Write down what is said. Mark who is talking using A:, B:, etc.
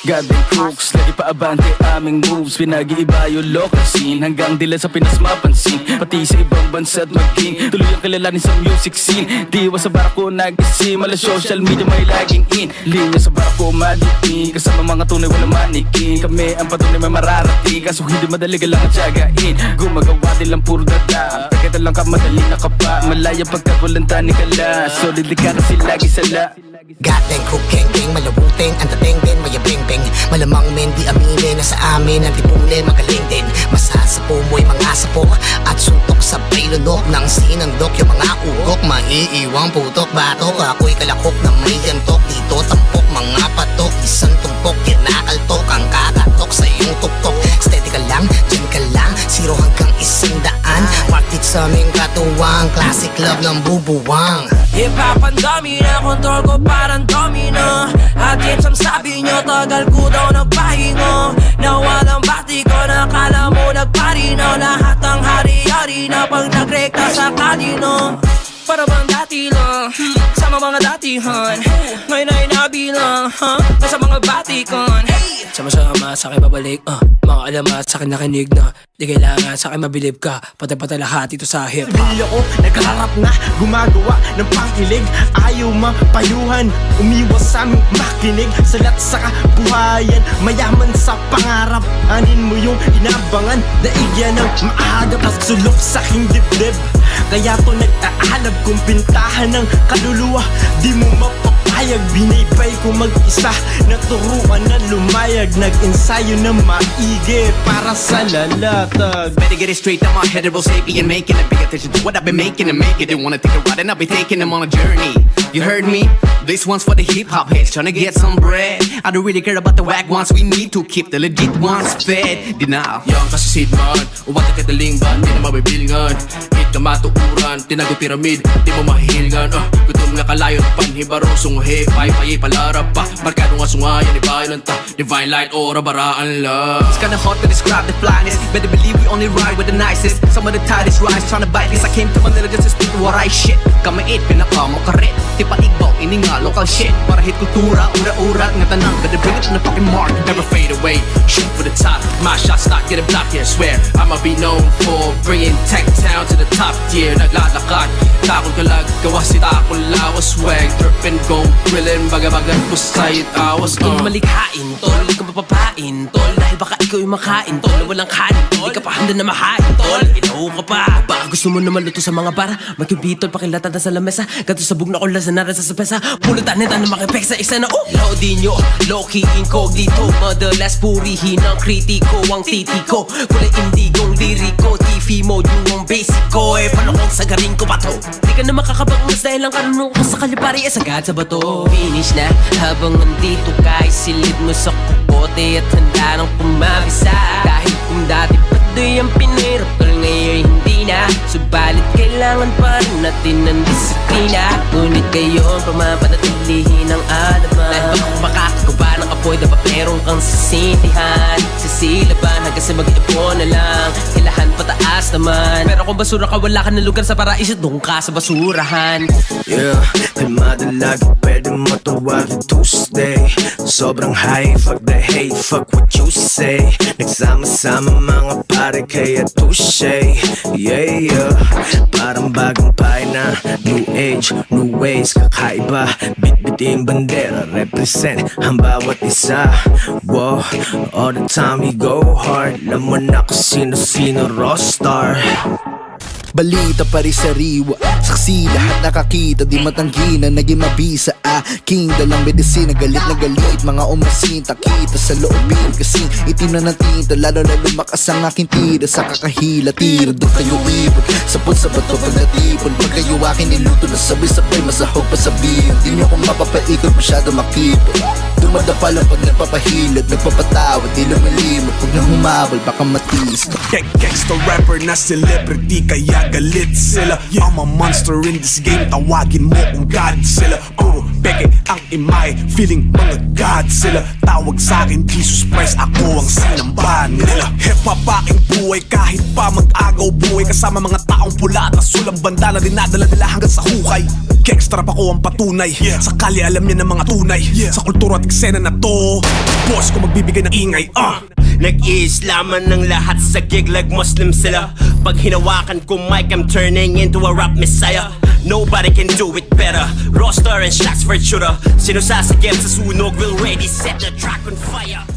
A: Goddamn crooks, lagi pa abante aming moves. Pinag-iiba yung local scene hanggang dila sa Pinas mapansin. Pati sa ibang bansa at maging tuloy ang kilalanin sa music scene. Diwa sa barako nag-isim, ala social media may laging in. Linya sa barako madiin, kasama mga tunay walang manikin. Kami ang patunay may mararating, kaso hindi madali ka lang at tiyagain. Gumagawa din lang puro data, pagkita lang ka madali nakapa. Malaya pagkat walang tani ka la, solid ka kasi lagi sala.
B: Goddamn crook gang, malabuting, ang dating din, mayabing-bing. Malamang men di aminin na sa amin ang tipunin magaling din. Masasapo mo'y mga sapok at suntok sa pailunok ng sinandok. Yung mga ugok, maiiwang putok batok. Ako'y kalakok na may gantok, dito tampok mga patok. Isang tumpok, kinakaltok ang kakatok sa iyong tuktok. Steady ka lang, dyan ka lang, 0 hanggang 100. Market sa aming katuwang, classic love ng bubuwang.
C: Hip-hop ang dami na control ko parang domino. At ang sabi nyo tagal ko daw nagpahingo. Nawalang bati ko nakala mo nagparino. Lahat ng hari-hari na pag nagrekta sa kanino. Para bang dati lang, sama mga datihan. Ngayon ay nabilang, nasa mga batikon. Sama-sama sa akin babalik, mga alamat sa akin nakinig na. Di kailangan sa akin mabilib ka, patay-patay lahat ito sa hip-hop.
D: Pamilya ko nagkaharap na gumagawa ng pangkilig. Ayaw mapayuhan, umiwas sa aming makinig. Salat sa kabuhayan, mayaman sa pangarap. Anin mo yung inabangan, daigyan ng maaga pagsulok sa aking dibdib. Kaya to nag-aalab kung pintahan ng kaluluwa. Di mo mapapayag, binaybay ko mag-isa. Naturuan na lumayag, nag-ensayo na maigi para sa lalatag.
E: Better get it straight out my head, real safety and making it. Pay attention to what I've been making and make it. They wanna take a ride and I'll be taking them on a journey. You heard me? This one's for the hip-hop heads trying to get some bread. I don't really care about the whack ones, we need to keep the legit ones fed. Denial.
F: Yang kasi sidman, uwat ka talingban, di na mabibilngan. Hit ka matukuran, tinago piramid, di mo mahilgan. Gutom nga kalayon, panhibaro, sunghe, pay palarap pa. Markado nga sungayan, ibayan ta. Divine light, ora, baraan lang.
E: It's kinda hard to describe the flyness. Better believe we only ride with the nicest. Some of the tightest rides trying to bite this. I came to Manila just to speak what I shit. Kamait, pinakamakarit. Tipa igbaw, ini nga local shit. Para hit kultura, ura-urat nga tanang. Better bring it to the fucking mark.
F: Never fade away, shoot for the top. My shot stock, get a block here, swear I'ma be known for bringing Tech Town to the top tier. Naglalakad, takol kalag, gawas si takol lawas. Swag, drip and go, grillin', baga-bagan, pusayit, awas.
C: Ikaw malikhain, tol, di ka mapapain, tol. Dahil baka ikaw yung makain, tol, na walang kanin, tol. Di ka pa handa na mahain, tol. Inaw ka pa, baka gusto mo na maluto sa mga bara. Magkibitol, pakilatan na sa lamesa. Gato sa bug na kula sa nara sa sapesa. Pulutan nita na makipek sa isa na, Lodi nyo, low-key incognito. Madalas purihin ang kritiko, ang titiko. Kulay indigong liriko, TV mode yung basic ko. Paano kung sagarin ko pa to? Di ka na makakabangas dahil ang karunong ko sa kalipari. Sagad sa bato. Finish na habang nandito ka, isilid mo sa kukote at handa nang pumabisa. Dahil kung dati padoy ang pinirap, tol ngayon hindi na. Subalit kailangan pa rin natin ng disiplina. Ngunit ngayon pamapanatilihin ang alaman. Dahil baka makakagawa ng apoy na paperong kang sisindihan. Sisilaban hanggang sa mag-ipon na lang. Kailangan pataas naman. Pero kung basura ka, wala ka na lugar sa paraiso, doon ka sa basurahan.
D: Yeah, ay madalag, pwede mo tuwag Tuesday. Sobrang high, fuck the hate, fuck what you say. Nagsama-sama mga pare kaya touche. Yeah, yeah, parang bagong na new age, new ways, kakaiba. Bit-biting bandera, represent ang bawat isa. Wow, all the time we go hard. Laman ako sino-sino, rockstar.
G: Balita pari-sariwa, saksi lahat nakakita. Di matanggi na naging mabisa aking dalang medisina. Galit na galit, mga umasinta. Kita sa loobin kasing itim na ng tinta. Lalo na lumakas ang aking tira sa kakahila. Tira doon kayo ibon, sapon sa bato pag natipon. Pag kayo akin niluto na sabay-sabay, masahog pa sabihin. Di niyo kung mapapaikot, masyado makipon. Dumadapa lang pag nagpapahilot, nagpapatawad, di lumalimot. Pag nang humabol, baka matis.
H: Gangsta rapper na celebrity, kaya galit sila. I'm a monster in this game, tawagin mo kung Godzilla. Puro peke ang imay, feeling mga God sila. Tawag sa'kin Jesus Christ, ako ang sinambahan nila. Hip-hop aking buhay, kahit pa mag-agaw buhay. Kasama mga taong pula at asulang banda na dinadala nila hanggang sa hukay. Gangsta rap ako ang patunay, sa kali alam niya ng mga tunay. Sa kultura at eksena na to, boss kung magbibigay ng ingay
I: Nag-iislaman ng lahat sa gig like Muslim sila. Pag hinawakan ko mic, I'm turning into a rap messiah. Nobody can do it better. Roster and shots for shooter. Sino sasagip sa sunog will ready set the track on fire.